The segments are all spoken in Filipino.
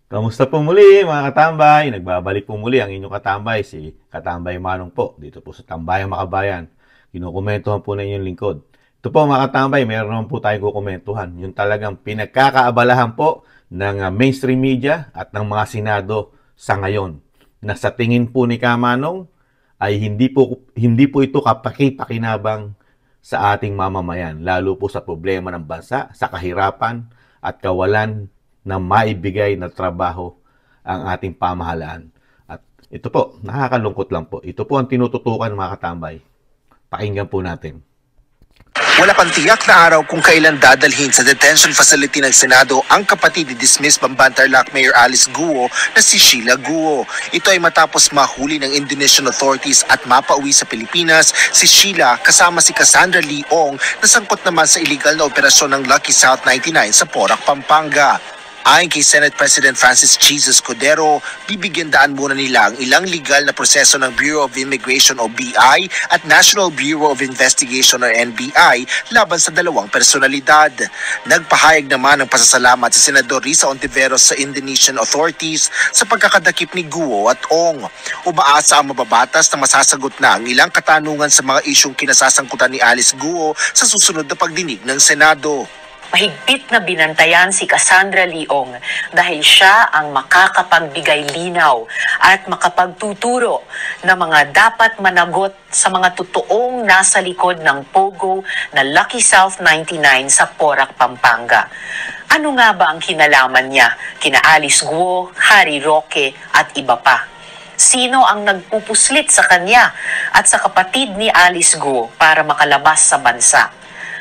Kamusta po muli mga katambay? Nagbabalik po muli ang inyong katambay, si Katambay Manong po, dito po sa Tambayang Makabayan. Kinukomentuhan po na inyong lingkod. Ito po mga katambay, meron naman po tayong kukomentuhan. Yung talagang pinagkakaabalahan po ng mainstream media at ng mga senado sa ngayon. Na sa tingin po ni Kamanong ay hindi po ito kapaki-pakinabang sa ating mamamayan. Lalo po sa problema ng bansa, sa kahirapan at kawalan na maibigay na trabaho ang ating pamahalaan. At ito po, nakakalungkot lang po. Ito po ang tinututukan mga katambay. Pakinggan po natin. Wala pang tiyak na araw kung kailan dadalhin sa detention facility ng Senado ang kapatid ni dismissed Bamban-Tarlac Mayor Alice Guo na si Sheila Guo. Ito ay matapos mahuli ng Indonesian authorities at mapauwi sa Pilipinas si Sheila kasama si Cassandra Leong na sangkot naman sa illegal na operasyon ng Lucky South 99 sa Porac, Pampanga. Ayon kay Senate President Francis Jesus Cordero, bibigyan daan muna nila ang ilang legal na proseso ng Bureau of Immigration o BI at National Bureau of Investigation o NBI laban sa dalawang personalidad. Nagpahayag naman ng pasasalamat sa Senador Risa Ontiveros sa Indonesian authorities sa pagkakadakip ni Guo at Ong. Umaasa ang mababatas na masasagot na ang ilang katanungan sa mga isyong kinasasangkutan ni Alice Guo sa susunod na pagdinig ng Senado. Mahigpit na binantayan si Cassandra Leong dahil siya ang makakapagbigay linaw at makapagtuturo na mga dapat managot sa mga totoong nasa likod ng Pogo na Lucky South 99 sa Porac, Pampanga. Ano nga ba ang kinalaman niya kina Alice Guo, Harry Roque at iba pa? Sino ang nagpupuslit sa kanya at sa kapatid ni Alice Guo para makalabas sa bansa?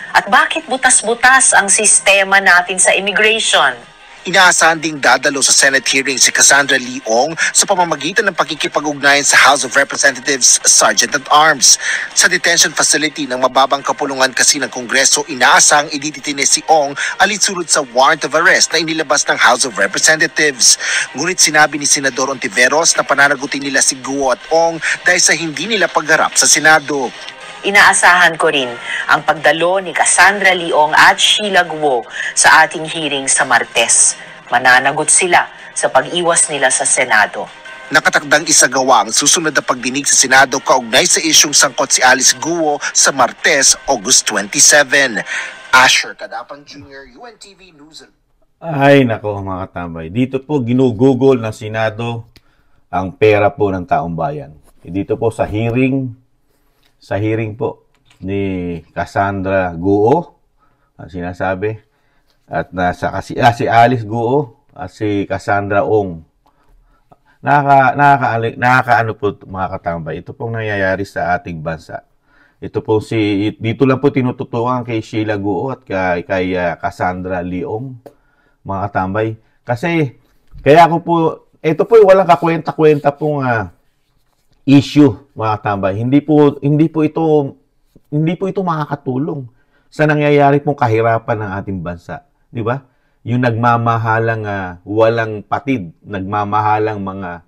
At bakit butas-butas ang sistema natin sa immigration? Inaasahan ding dadalo sa Senate hearing si Cassandra Leong sa pamamagitan ng pakikipag-ugnayan sa House of Representatives Sergeant-at-Arms. Sa detention facility ng mababang kapulungan kasi ng Kongreso, inaasahang ididetine si Ong alinsunod sa warrant of arrest na inilabas ng House of Representatives. Ngunit sinabi ni Senador Ontiveros na pananagutin nila si Guo at Ong dahil sa hindi nila pagharap sa Senado. Inaasahan ko rin ang pagdalo ni Cassandra Leong at Sheila Guo sa ating hearing sa Martes. Mananagot sila sa pag-iwas nila sa Senado. Nakatakdang isagawa ang susunod na pagdinig sa Senado kaugnay sa isyong sangkot si Alice Guo sa Martes, August 27. Asher Cadapan Jr., UNTV News. Ay, nako mga katambay. Dito po ginugugol ng Senado ang pera po ng taong bayan. Dito po sa hearing po ni Cassandra Guo, ang sinasabi, at si Alice Guo at si Cassandra Ong. Nakakaano po mga katambay. Ito pong nangyayari sa ating bansa. Dito lang po tinututukan kay Sheila Guo at kay Cassandra Leong, mga katambay. Kasi ito po walang kakwenta-kwenta pong issue, mga katambay. Hindi po ito makakatulong sa nangyayari pong kahirapan ng ating bansa, di ba? Yung nagmamahalang walang patid, nagmamahalang mga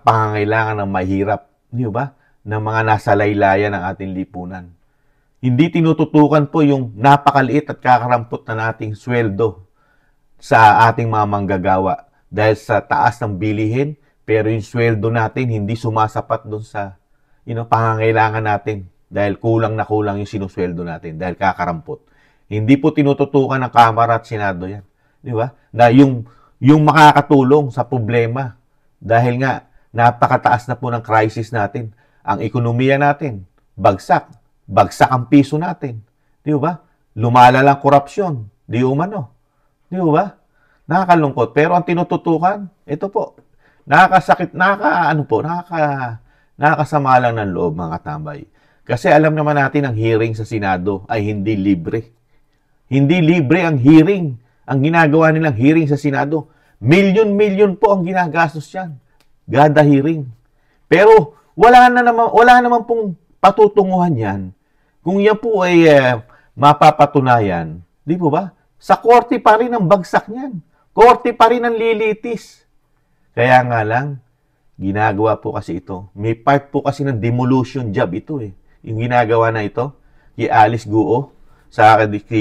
pangangailangan ng mahirap, di ba? Ng mga nasa laylayan ng ating lipunan. Hindi tinututukan po yung napakaliit at kakarampot na nating sweldo sa ating mga manggagawa dahil sa taas ng bilihin. Pero yung sweldo natin hindi sumasapat doon sa pangangailangan natin dahil kulang na kulang yung sinusweldo natin dahil kakarampot. Hindi po tinututukan ng Kamara at Senado yan. Di ba? Na yung makakatulong sa problema dahil nga napakataas na po ng crisis natin. Ang ekonomiya natin, bagsak. Bagsak ang piso natin. Di ba? Lumalalang korupsyon. Di umano. Di ba? Nakakalungkot. Pero ang tinututukan, ito po, nakakasakit, nakakasama lang ng loob, mga katambay. Kasi alam naman natin ang hearing sa Senado ay hindi libre. Hindi libre ang hearing. Ang ginagawa nilang hearing sa Senado, milyon-milyon po ang ginagastos yan. Gada hearing. Pero wala naman pong patutunguhan yan. Kung yan po ay mapapatunayan, di po ba? Sa korte pa rin ang bagsak niyan. Korte pa rin ang lilitis. Kaya nga lang, ginagawa po kasi ito. May part po kasi ng demolition job ito eh. Yung ginagawa na ito, kay Alice Guo,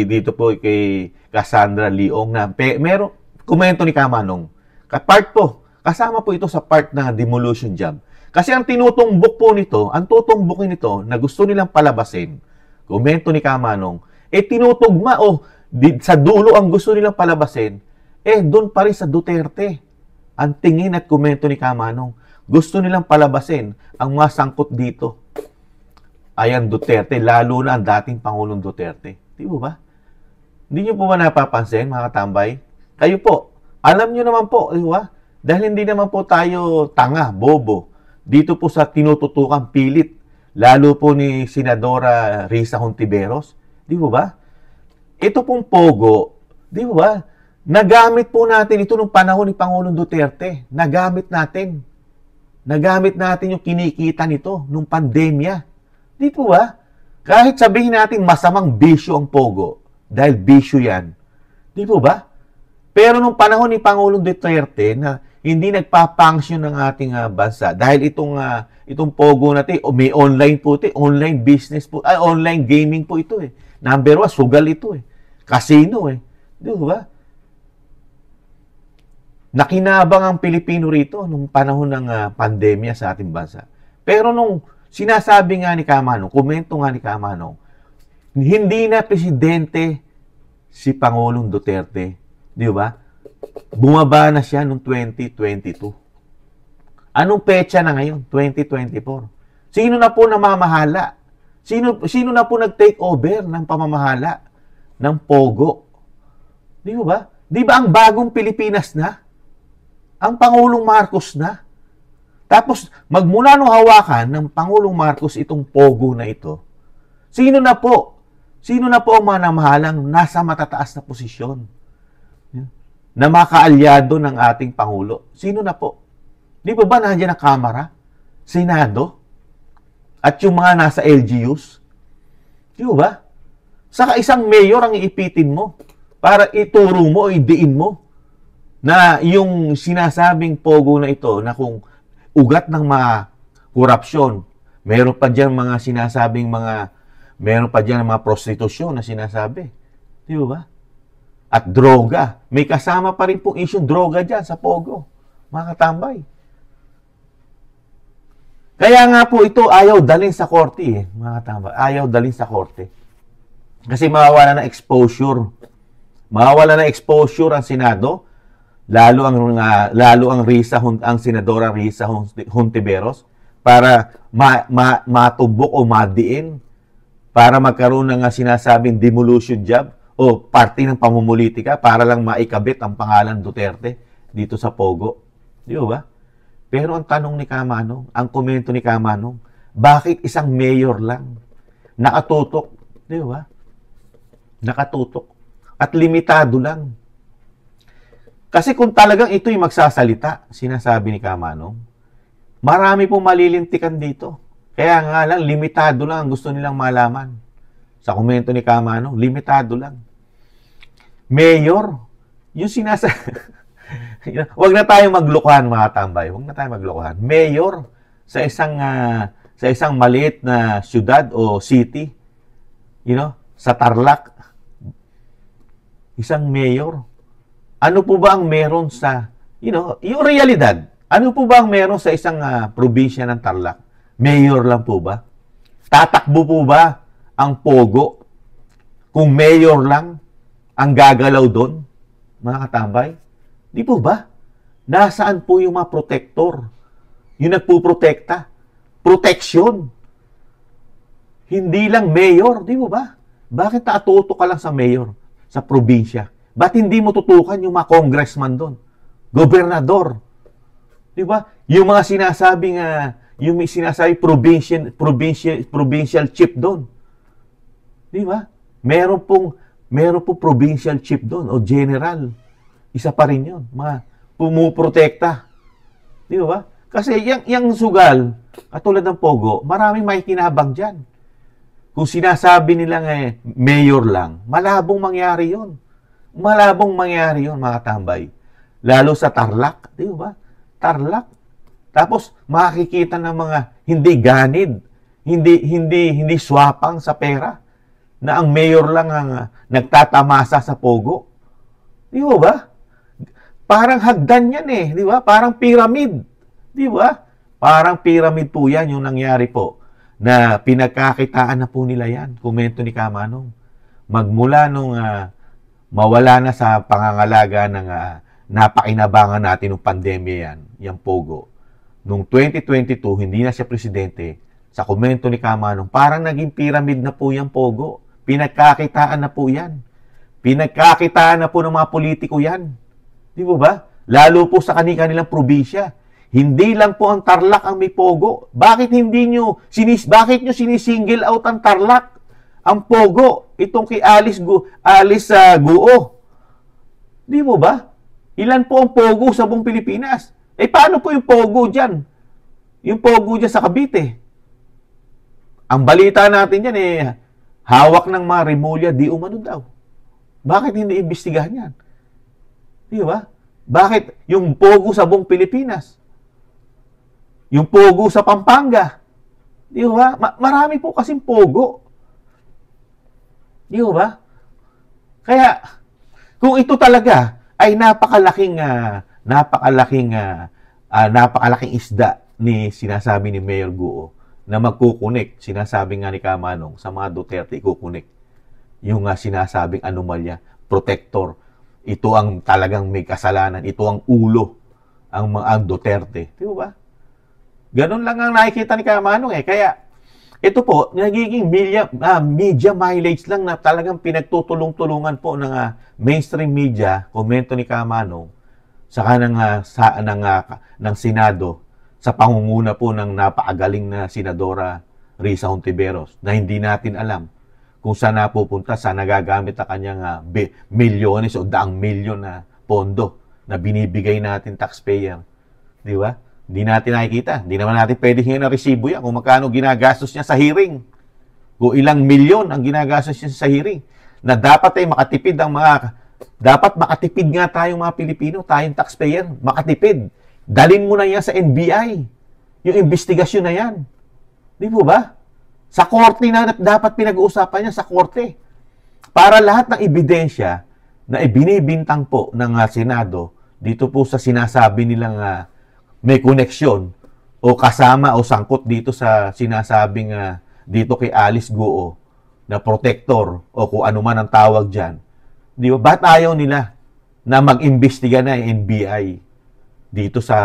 dito po kay Cassandra Leong na meron komento ni Kamanong. Part po. Kasama po ito sa part na demolition job. Kasi ang tinutumbok po nito, ang tutungbokin nito na gusto nilang palabasin, komento ni Kamanong, tinutugma sa dulo ang gusto nilang palabasin, doon pa rin sa Duterte. Ang tingin at komento ni Kamanong, gusto nilang palabasin ang mga sangkot dito. Ayan Duterte, lalo na ang dating Pangulong Duterte. Di ba? Hindi nyo po ba napapansin, mga katambay? Kayo po, alam nyo naman po, di ba? Dahil hindi naman po tayo tanga, bobo, dito po sa tinututukan pilit, lalo po ni Senadora Risa Hontiveros. Di ba? Ito pong pogo, di ba? Nagamit po natin ito nung panahon ni Pangulong Duterte. Nagamit natin. Nagamit natin yung kinikita nito nung pandemya. Di po ba? Kahit sabihin natin masamang bisyo ang pogo, dahil bisyo yan. Di po ba? Pero nung panahon ni Pangulong Duterte na hindi nagpa-function ng ating bansa dahil itong pogo natin, may online po ito, online business po, online gaming po ito eh. Number 1, sugal ito eh. Casino eh. Di ba? Nakinabang ang Pilipino rito nung panahon ng pandemya sa ating bansa. Pero nung sinasabi nga ni Kamanong, komento nga ni Kamanong, hindi na presidente si Pangulong Duterte. Di ba? Bumaba na siya noong 2022. Anong petsa na ngayon? 2024. Sino na po namamahala? Sino na po nag-take over ng pamamahala ng pogo? Di ba? Di ba ang bagong Pilipinas na? Ang Pangulong Marcos na? Tapos, magmula nung hawakan ng Pangulong Marcos itong pogo na ito, sino na po? Sino na po ang manamahalang nasa matataas na posisyon? Na makaalyado ng ating Pangulo. Sino na po? Di ba nandiyan ang Kamara? Senado? At yung mga nasa LGUs? Di ba? Saka isang mayor ang iipitin mo para ituro mo o idiin mo na yung sinasabing pogo na ito na kung ugat ng mga korupsyon, meron pa dyan mga sinasabing meron pa dyan mga prostitusyon na sinasabi. Di ba? At droga. May kasama pa rin pong issue droga dyan sa pogo. Mga katambay. Kaya nga po ito ayaw dalhin sa korte eh. Mga katambay. Ayaw dalhin sa korte. Kasi mawawala ng exposure. Mawawala ng exposure ang Senado. Lalo ang ang Senadora Risa Hontiveros para matubok o madiin para magkaroon ng sinasabing demolition job o parte ng pamumulitika para lang maikabit ang pangalan Duterte dito sa Pogo. Di ba? Pero ang tanong ni Kamanong, ang komento ni Kamanong, bakit isang mayor lang nakatutok? Di ba? Nakatutok. At limitado lang. Kasi kung talagang ito'y magsasalita, sinasabi ni Kamanong, marami pong malilintikan dito. Kaya nga lang, limitado lang ang gusto nilang malaman. Sa komento ni Kamanong, limitado lang. Mayor, yung wag na tayong maglokohan mga tambay. Wag na tayong maglokohan. Mayor sa isang maliit na syudad o city, sa Tarlac, isang mayor. Ano po ba ang meron sa, yung realidad? Ano po ba ang meron sa isang probinsya ng Tarlac? Mayor lang po ba? Tatakbo po ba ang pogo kung mayor lang ang gagalaw doon, mga katambay? Di po ba? Nasaan po yung mga protector? Yung nagpuprotekta? Protection. Hindi lang mayor, di po ba? Bakit nakatuto ka lang sa mayor, sa probinsya? Ba't hindi mo tutukan yung mga congressman doon? Gobernador. Di ba? Yung mga sinasabing, provincial chief doon. Di ba? Meron pong provincial chief doon o general. Isa pa rin yun. Mga pumuprotekta. Di ba? Kasi yung sugal, katulad ng Pogo, maraming makikinabang dyan. Kung sinasabi nilang mayor lang, malabong mangyari yun. Malabong mangyari yun, mga tambay. Lalo sa Tarlac. Di ba? Tarlac. Tapos, makikita ng mga hindi ganid, hindi swapang sa pera, na ang mayor lang ang nagtatamasa sa Pogo. Di ba? Parang hagdan yan eh, di ba? Parang pyramid. Di ba? Parang pyramid po yan yung nangyari po na pinagkakitaan na po nila yan. Komento ni Kamanong. Magmula nung mawala na sa pangangalaga ng napakinabangan natin ng pandemya yan, yung Pogo. Noong 2022, hindi na siya presidente. Sa komento ni Kamanong, parang naging pyramid na po yung Pogo. Pinagkakitaan na po yan. Pinagkakitaan na po ng mga politiko yan. Di ba? Lalo po sa kanilang probinsya. Hindi lang po ang Tarlac ang may Pogo. Bakit nyo sinisingle out ang Tarlac? Ang Pogo, itong kay Alice Guo. Di mo ba? Ilan po ang Pogo sa buong Pilipinas? Paano po yung Pogo dyan? Yung Pogo dyan sa Cavite. Ang balita natin dyan hawak ng mga Remulla di umano daw. Bakit hindi imbestigahan yan? Di ba? Bakit yung Pogo sa buong Pilipinas? Yung Pogo sa Pampanga? Di ba? Marami po kasing Pogo. Di ba? Kaya, kung ito talaga ay napakalaking isda ni sinasabi ni Mayor Guo na magkukunik, sinasabi nga ni Kamanong sa mga Duterte, kukunik yung sinasabing anomalya, protector. Ito ang talagang may kasalanan, ito ang ulo ang Duterte. Di ba? Ganun lang ang nakikita ni Kamanong Kaya, ito po, nagiging media mileage lang na talagang pinagtutulong-tulungan po ng mainstream media, komento ni Kamanong, saka ng Senado, sa pangunguna po ng napakagaling na Senadora Risa Hontiveros, na hindi natin alam kung saan napupunta, saan nagagamit ang kanyang milyones o daang milyon na pondo na binibigay natin taxpayer. Di ba? Hindi natin nakikita. Hindi naman natin pwede hingin ng resibo yan kung magkano ginagastos niya sa hearing. Kung ilang milyon ang ginagastos niya sa hearing. Na dapat makatipid dapat makatipid nga tayong mga Pilipino, tayong taxpayer, makatipid. Dalin mo na yan sa NBI. Yung investigasyon na yan. Di po ba? Sa korte na dapat pinag-uusapan niya, sa korte. Para lahat ng ebidensya na ibinibintang po ng Senado, dito po sa sinasabi nilang may koneksyon o kasama o sangkot dito sa sinasabing dito kay Alice Guo na protector o kung ano man ang tawag dyan. Di ba? Ba't ayaw nila na mag-imbestiga na yung NBI dito sa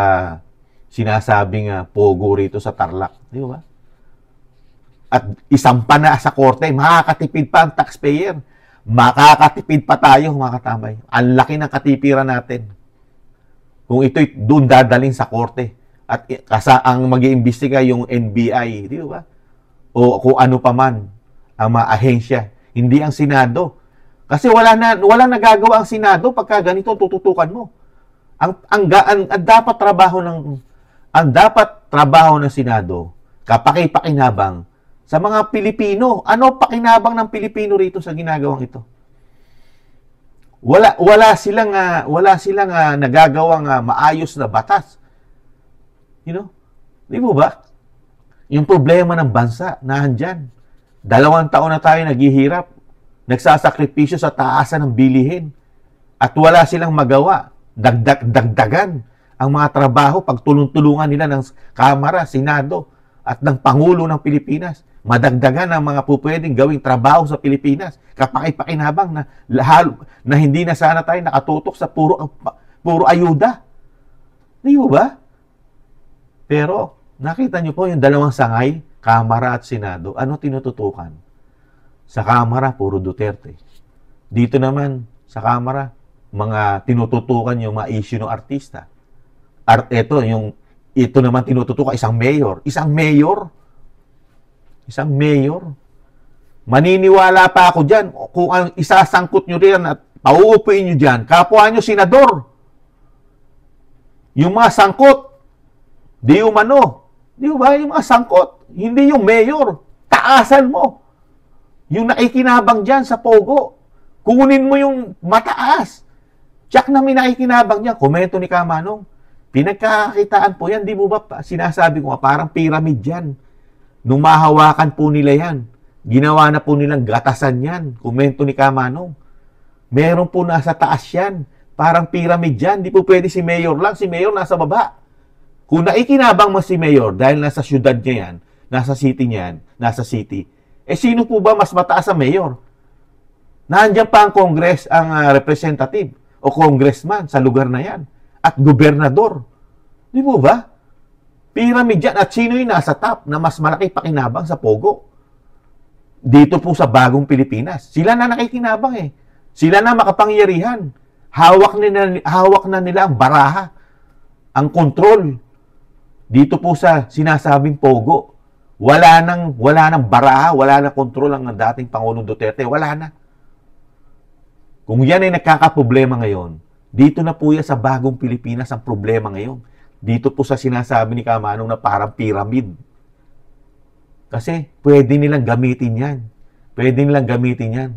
sinasabing Pogo rito sa Tarlac? Di ba? At isampa na sa korte, makakatipid pa ang taxpayer. Makakatipid pa tayo, mga katambay. Ang laki ng katipiran natin. Kung ito'y doon dadalhin sa korte at ang mag-iimbestiga yung NBI, di ba? O kung ano pa man ang mga ahensya, hindi ang Senado. Kasi wala nagagawa ang Senado pagka ganito tututukan mo. Ang dapat trabaho ng Senado, kapaki-pakinabang sa mga Pilipino. Ano pakinabang ng Pilipino rito sa ginagawang ito? Wala silang nagagawang maayos na batas. You know? Di mo ba? Yung problema ng bansa, naandyan. 2 taon na tayo naghihirap. Nagsasakripisyo sa taasan ng bilihin. At wala silang magawa. Dagdagan ang mga trabaho, pagtulong-tulungan nila ng Kamara, Senado, at ng Pangulo ng Pilipinas. Madagdagan ang mga pupwedeng gawing trabaho sa Pilipinas. Kapaki-pakinabang na hindi na sana tayo nakatutok sa puro ayuda. Di ba? Pero, nakita nyo po yung dalawang sangay, Kamara at Senado, ano tinututukan? Sa Kamara, puro Duterte. Dito naman, sa Kamara, mga tinututukan yung mga issue ng artista. Ito naman tinututukan, isang mayor. Maniniwala pa ako dyan kung ang isasangkot nyo rin at pauupuin nyo dyan, kapwa nyo senador. Yung mga sangkot, di umano. Di ba? Yung mga sangkot, hindi yung mayor. Taasan mo. Yung nakikinabang dyan sa Pogo. Kunin mo yung mataas. Tsak na may nakikinabang dyan. Komento ni Kamanong. Pinagkakakitaan po yan. Di mo ba sinasabi ko parang pyramid dyan. Nung mahawakan po nila yan, ginawa na po nilang gatasan yan. Komento ni Kamanong. Meron po nasa taas yan. Parang pyramid yan. Di po pwede si Mayor lang. Si Mayor nasa baba. Kung naikinabang mo si Mayor dahil nasa syudad niya yan, nasa city niya yan, nasa city, sino po ba mas mataas sa Mayor? Nandiyan pa ang Congress, ang representative o congressman sa lugar na yan. At gobernador. Di po ba? Pyramid yan. At sino yung nasa top na mas malaki pakinabang sa Pogo? Dito po sa bagong Pilipinas. Sila na nakikinabang eh. Sila na makapangyarihan. Hawak na nila ang baraha, ang kontrol. Dito po sa sinasabing Pogo. Wala nang baraha, wala nang kontrol ang dating Pangulong Duterte. Wala na. Kung yan ay nagkakaproblema ngayon, dito na po yan sa bagong Pilipinas ang problema ngayon. Dito po sa sinasabi ni Kamanong na parang pyramid. Kasi pwede nilang gamitin yan. Pwede nilang gamitin yan.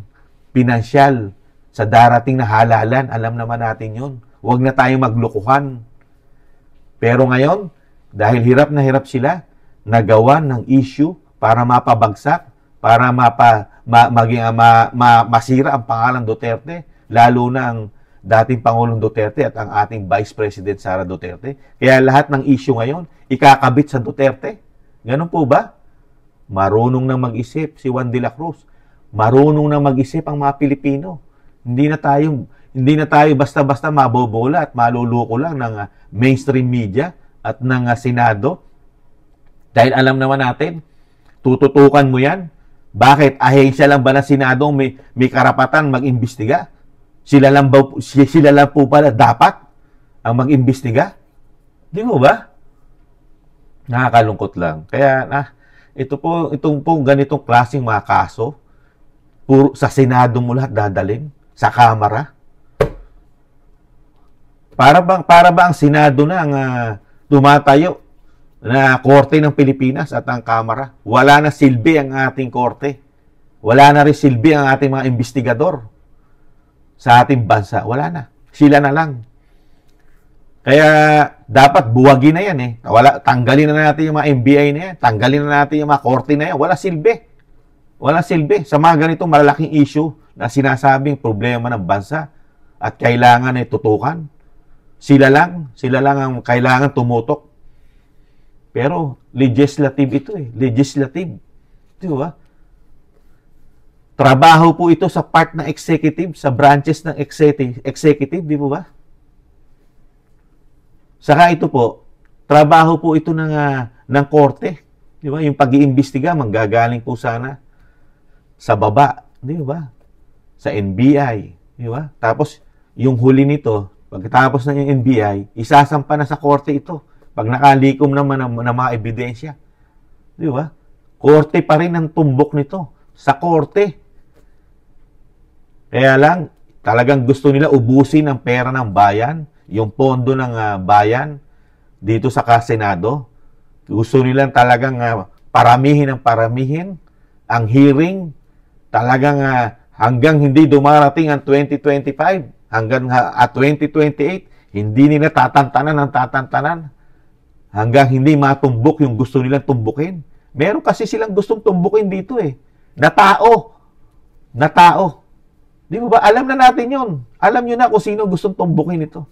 Pinansyal. Sa darating na halalan, alam naman natin yun. Huwag na tayong maglukuhan. Pero ngayon, dahil hirap na hirap sila, nagawan ng issue para mapabagsak, para masira ang pangalan Duterte, lalo na ang dating Pangulong Duterte at ang ating Vice President Sara Duterte. Kaya lahat ng issue ngayon, ikakabit sa Duterte. Ganun po ba? Marunong na mag-isip si Juan de la Cruz. Marunong na mag-isip ang mga Pilipino. Hindi na tayo basta-basta mabobola at maluluko lang ng mainstream media at ng Senado. Dahil alam naman natin, tututukan mo yan. Bakit? Ahensya lang ba ng Senado may karapatan mag-imbestiga? Sila lang po pala dapat ang mag-imbestiga? Di mo ba? Nakakalungkot lang. Kaya itong ganitong klaseng mga kaso, puro sa Senado mo lahat dadalhin, sa Kamara. Para ba ang Senado na ang tumatayo na korte ng Pilipinas at ang Kamara? Wala na silbi ang ating korte. Wala na rin silbi ang ating mga investigador sa ating bansa. Wala na. Sila na lang. Kaya dapat buwagin na yan eh. Tanggalin na natin yung mga NBI na yan. Tanggalin na natin yung mga korte na yan. Wala silbi. Wala silbi. Sa mga ganitong malalaking issue na sinasabing problema ng bansa at kailangan ay tutukan. Sila lang ang kailangan tumutok. Pero legislative ito eh. Legislative. Di ba? Trabaho po ito sa part ng executive, sa branches ng executive, di ba? Saka ito po, trabaho po ito ng korte. Di ba? Yung pag-iimbestiga, manggagaling po sana sa baba. Di ba? Sa NBI. Di ba? Tapos, yung huli nito, pagkatapos na yung NBI, isasampa na sa korte ito. Pag nakalikom naman ng mga ebidensya. Di ba? Korte pa rin ang tumbok nito. Sa korte. Kaya lang, talagang gusto nila ubusin ang pera ng bayan, yung pondo ng bayan dito sa Senado. Gusto nilang talagang paramihin ang hearing, talagang hanggang hindi dumarating ang 2025, hanggang 2028, hindi nila tatantanan hanggang hindi matumbok yung gusto nilang tumbukin. Meron kasi silang gustong tumbukin dito eh. Na tao. Di ba? Alam na natin yun. Alam nyo na kung sino gustong tumbukin ito.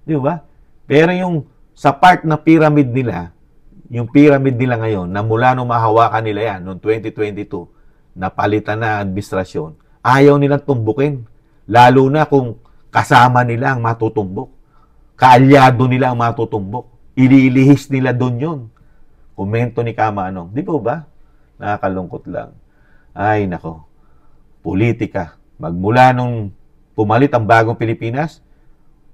Di ba? Pero yung sa part na pyramid nila, yung pyramid nila ngayon, na mula nung mahawakan nila yan, noong 2022, napalitan na administrasyon, ayaw nilang tumbukin. Lalo na kung kasama nila ang matutumbok. Kaalyado nila ang matutumbok. Ililihis nila doon yun. Komento ni Kamanong. Di ba? Nakakalungkot lang. Ay, nako. Politika. Magmula nung pumalit ang bagong Pilipinas,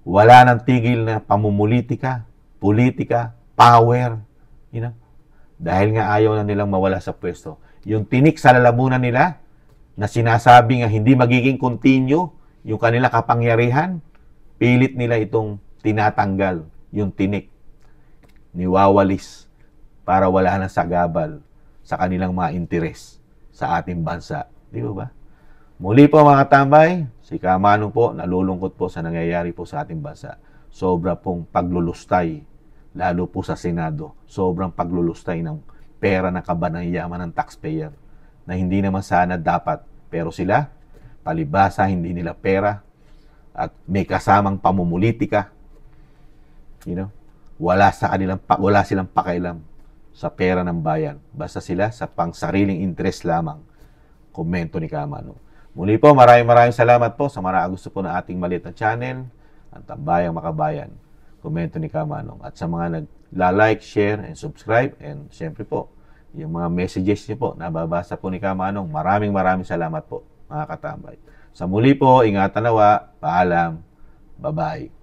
wala nang tigil na pamumulitika, politika, power. You know? Dahil nga ayaw na nilang mawala sa pwesto. Yung tinik sa lalamunan nila, na sinasabi nga hindi magiging continue yung kanila kapangyarihan, pilit nila itong tinatanggal, yung tinik. Niwawalis para wala na sagabal sa kanilang mga interes sa ating bansa. Di ba? Muli po mga tambay, si Kamanong po, nalulungkot po sa nangyayari po sa ating bansa. Sobra pong paglulustay, lalo po sa Senado. Sobrang paglulustay ng pera ng kabanang yaman ng taxpayer na hindi naman sana dapat. Pero sila, palibasa, hindi nila pera at may kasamang pamumulitika. Wala silang pakialam sa pera ng bayan. Basta sila sa pangsariling interest lamang. Komento ni Kamanong. Muli po, maraming salamat po sa mga gusto po ng ating maliit na channel, ang Tambayang Makabayan. Komento ni Kamanong. At sa mga nagla-like, share, and subscribe, and siyempre po, yung mga messages niyo po, nababasa po ni Kamanong. Maraming salamat po, mga katambay. Sa muli po, ingatan nawa, paalam, bye-bye.